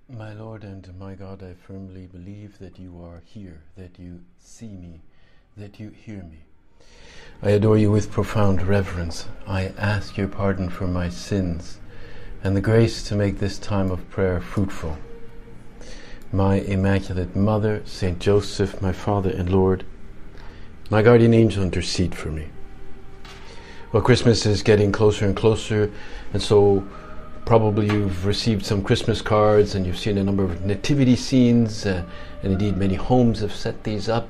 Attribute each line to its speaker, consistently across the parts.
Speaker 1: My Lord and my God, I firmly believe that you are here, that you see me, that you hear me. I adore you with profound reverence. I ask your pardon for my sins and the grace to make this time of prayer fruitful. My Immaculate Mother, Saint Joseph, my Father and Lord, my guardian angel, intercede for me. Well, Christmas is getting closer and closer, and so probably you've received some Christmas cards and you've seen a number of nativity scenes, and indeed many homes have set these up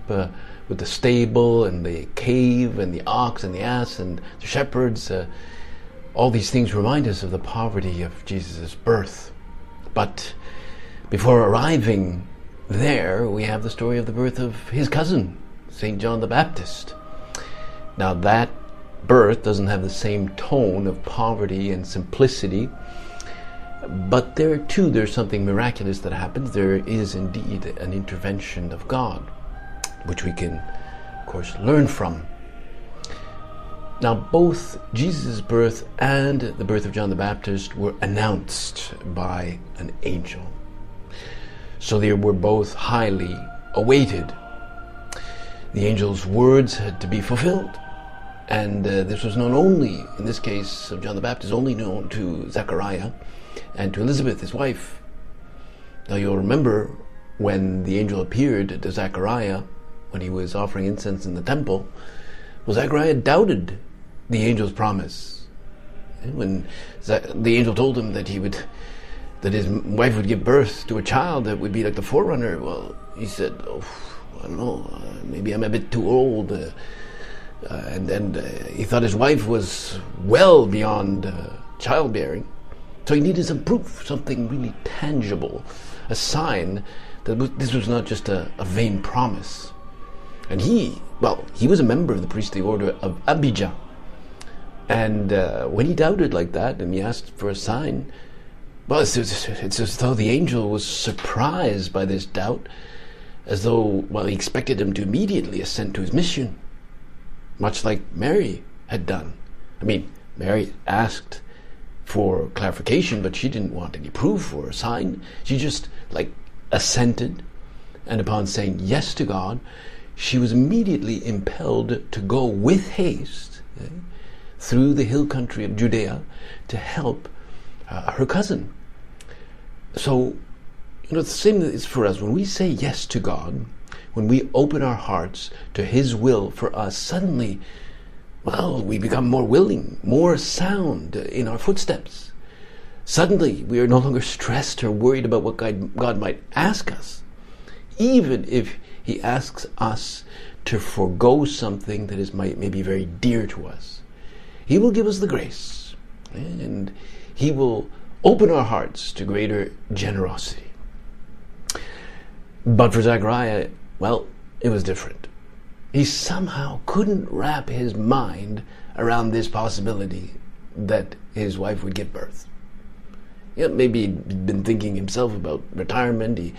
Speaker 1: with the stable and the cave and the ox and the ass and the shepherds. All these things remind us of the poverty of Jesus' birth. But before arriving there, we have the story of the birth of his cousin, St. John the Baptist. Now that birth doesn't have the same tone of poverty and simplicity, but there's something miraculous that happens. There is indeed an intervention of God, which we can, of course, learn from. Now, both Jesus' birth and the birth of John the Baptist were announced by an angel. So they were both highly awaited. The angel's words had to be fulfilled. And this was known only, in this case of John the Baptist, only known to Zechariah and to Elizabeth, his wife. Now you'll remember when the angel appeared to Zechariah, when he was offering incense in the temple, well, Zechariah doubted the angel's promise. And when the angel told him that that his wife would give birth to a child that would be like the forerunner, well, he said, I don't know, maybe I'm a bit too old. And he thought his wife was well beyond childbearing. So he needed some proof, something really tangible, a sign that this was not just a vain promise. And he was a member of the priestly order of Abijah. And when he doubted like that and he asked for a sign, well, it's as though the angel was surprised by this doubt, as though, he expected him to immediately assent to his mission, much like Mary had done. I mean, Mary asked for clarification, but she didn't want any proof or a sign. She just assented, and upon saying yes to God, she was immediately impelled to go with haste through the hill country of Judea to help her cousin. So, the same is for us. When we say yes to God, when we open our hearts to His will for us, suddenly, we become more willing, more sound in our footsteps. Suddenly, we are no longer stressed or worried about what God might ask us, even if He asks us to forego something that is maybe very dear to us. He will give us the grace, and He will open our hearts to greater generosity. But for Zechariah, it was different. He somehow couldn't wrap his mind around this possibility that his wife would give birth. Maybe he'd been thinking himself about retirement,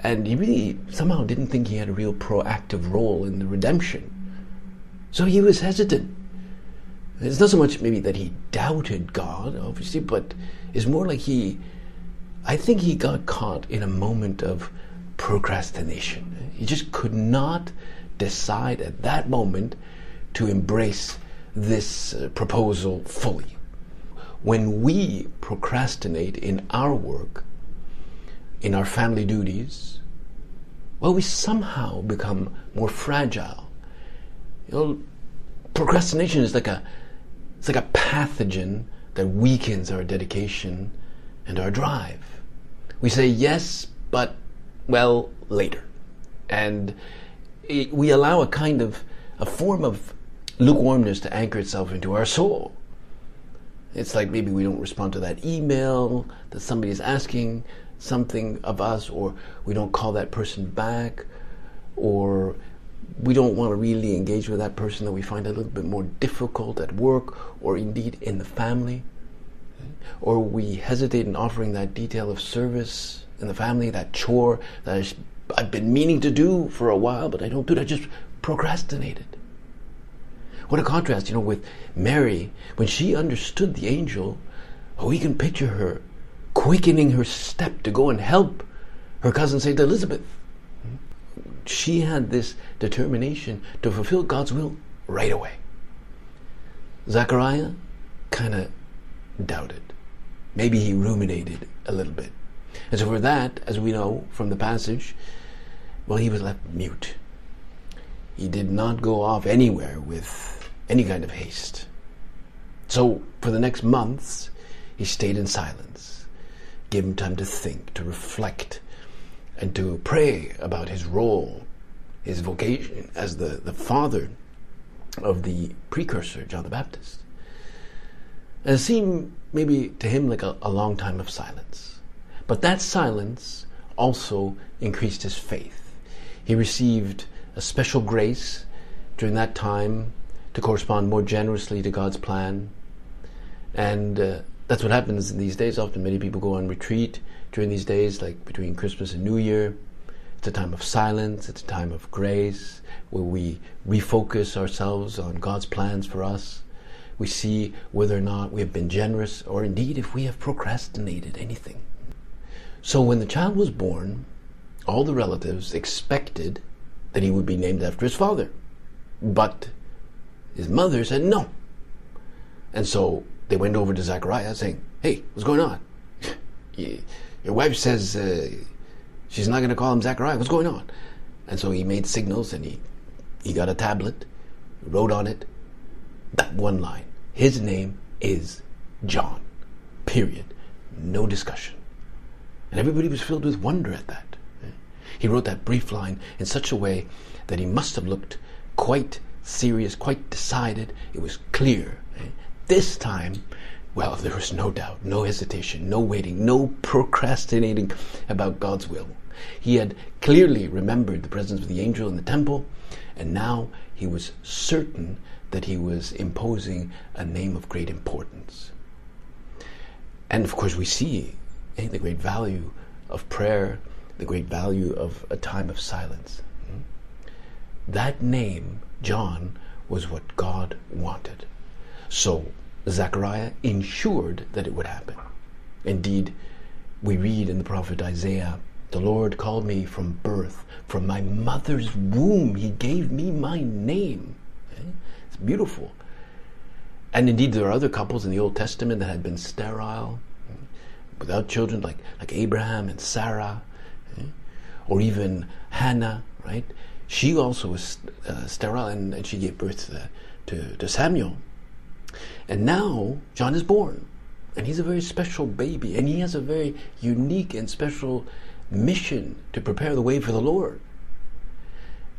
Speaker 1: and he really somehow didn't think he had a real proactive role in the redemption. So he was hesitant. It's not so much maybe that he doubted God, obviously, but it's more like I think he got caught in a moment of procrastination. He just could not decide at that moment to embrace this proposal fully. When we procrastinate in our work, in our family duties, we somehow become more fragile. Procrastination is like a pathogen that weakens our dedication and our drive. We say yes, but later. And we allow a form of lukewarmness to anchor itself into our soul. It's like maybe we don't respond to that email that somebody is asking something of us, or we don't call that person back, or we don't want to really engage with that person that we find a little bit more difficult at work or indeed in the family. Or we hesitate in offering that detail of service in the family, that chore that I've been meaning to do for a while, but I don't do it. I just procrastinated. What a contrast, with Mary. When she understood the angel, we can picture her quickening her step to go and help her cousin St. Elizabeth. She had this determination to fulfill God's will right away. Zechariah kind of doubted. Maybe he ruminated a little bit. And so for that, as we know from the passage, well, he was left mute. He did not go off anywhere with any kind of haste. So for the next months, he stayed in silence, gave him time to think, to reflect, and to pray about his role, his vocation as the father of the precursor, John the Baptist. And it seemed maybe to him like a long time of silence. But that silence also increased his faith. He received a special grace during that time to correspond more generously to God's plan. And that's what happens in these days. Often many people go on retreat during these days, like between Christmas and New Year. It's a time of silence. It's a time of grace where we refocus ourselves on God's plans for us. We see whether or not we have been generous, or indeed if we have procrastinated anything. So when the child was born, all the relatives expected that he would be named after his father. But his mother said no. And so they went over to Zechariah saying, "Hey, what's going on? Your wife says she's not going to call him Zechariah. What's going on?" And so he made signals, and he got a tablet, wrote on it that one line: his name is John. Period. No discussion. And everybody was filled with wonder at that. He wrote that brief line in such a way that he must have looked quite serious, quite decided. It was clear. This time, well, there was no doubt, no hesitation, no waiting, no procrastinating about God's will. He had clearly remembered the presence of the angel in the temple, and now he was certain that he was imposing a name of great importance. And of course we see the great value of prayer, the great value of a time of silence. That name, John, was what God wanted. So Zechariah ensured that it would happen. Indeed, we read in the prophet Isaiah, "The Lord called me from birth, from my mother's womb. He gave me my name." It's beautiful. And indeed, there are other couples in the Old Testament that had been sterile, without children, like Abraham and Sarah, or even Hannah, right? She also was sterile, and she gave birth to Samuel. And now John is born, and he's a very special baby, and he has a very unique and special mission to prepare the way for the Lord.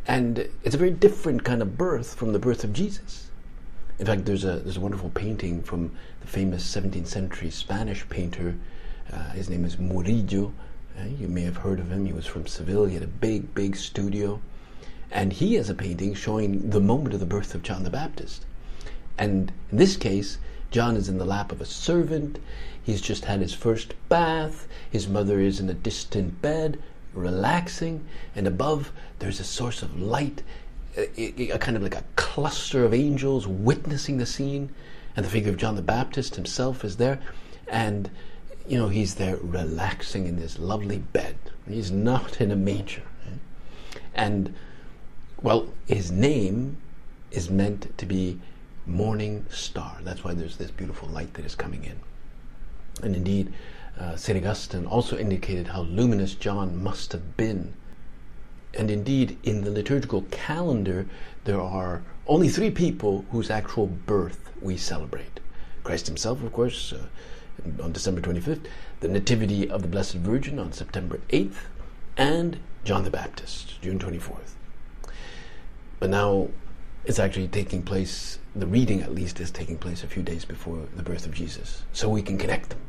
Speaker 1: And it's a very different kind of birth from the birth of Jesus. In fact, there's a wonderful painting from the famous 17th century Spanish painter. His name is Murillo. You may have heard of him. He was from Seville. He had a big studio. And he has a painting showing the moment of the birth of John the Baptist. And in this case, John is in the lap of a servant. He's just had his first bath. His mother is in a distant bed, relaxing. And above, there's a source of light, a kind of like a cluster of angels witnessing the scene. And the figure of John the Baptist himself is there. And he's there relaxing in this lovely bed. He's not in a manger. And, well, his name is meant to be morning star. That's why there's this beautiful light that is coming in. And indeed, St. Augustine also indicated how luminous John must have been. And indeed, in the liturgical calendar, there are only 3 people whose actual birth we celebrate. Christ himself, of course, on December 25th, the Nativity of the Blessed Virgin on September 8th, and John the Baptist, June 24th. But now it's actually taking place, the reading at least is taking place a few days before the birth of Jesus, so we can connect them.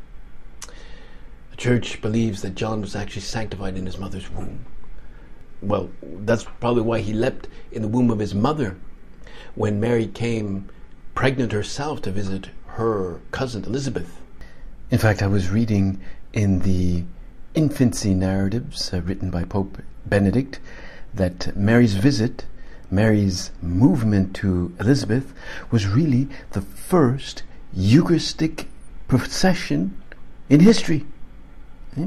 Speaker 1: The Church believes that John was actually sanctified in his mother's womb. Well, that's probably why he leapt in the womb of his mother when Mary came pregnant herself to visit her cousin Elizabeth. In fact, I was reading in the infancy narratives written by Pope Benedict that Mary's visit, Mary's movement to Elizabeth, was really the first Eucharistic procession in history.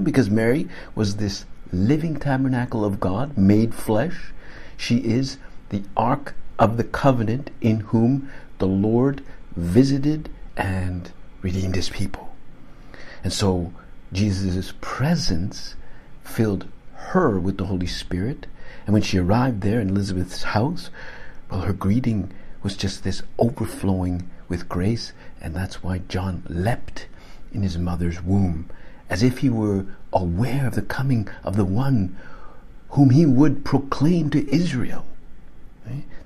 Speaker 1: Because Mary was this living tabernacle of God, made flesh. She is the Ark of the Covenant in whom the Lord visited and redeemed his people. And so Jesus' presence filled her with the Holy Spirit. And when she arrived there in Elizabeth's house, well, her greeting was just this overflowing with grace. And that's why John leapt in his mother's womb, as if he were aware of the coming of the one whom he would proclaim to Israel.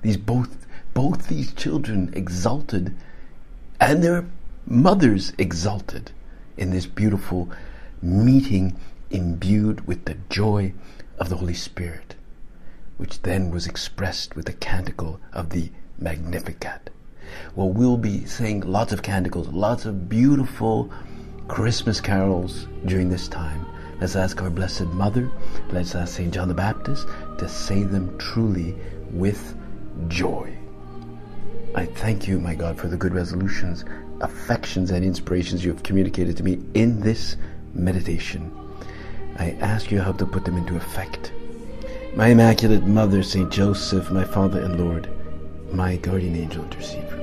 Speaker 1: These both these children exalted, and their mothers exalted in this beautiful meeting, imbued with the joy of the Holy Spirit, which then was expressed with the canticle of the Magnificat. Well, we'll be saying lots of canticles, lots of beautiful Christmas carols during this time. Let's ask our Blessed Mother, let's ask St. John the Baptist to say them truly with joy. I thank you, my God, for the good resolutions, affections, and inspirations you have communicated to me in this meditation. I ask your help to put them into effect. My Immaculate Mother, St. Joseph, my Father and Lord, my guardian angel, intercede for me.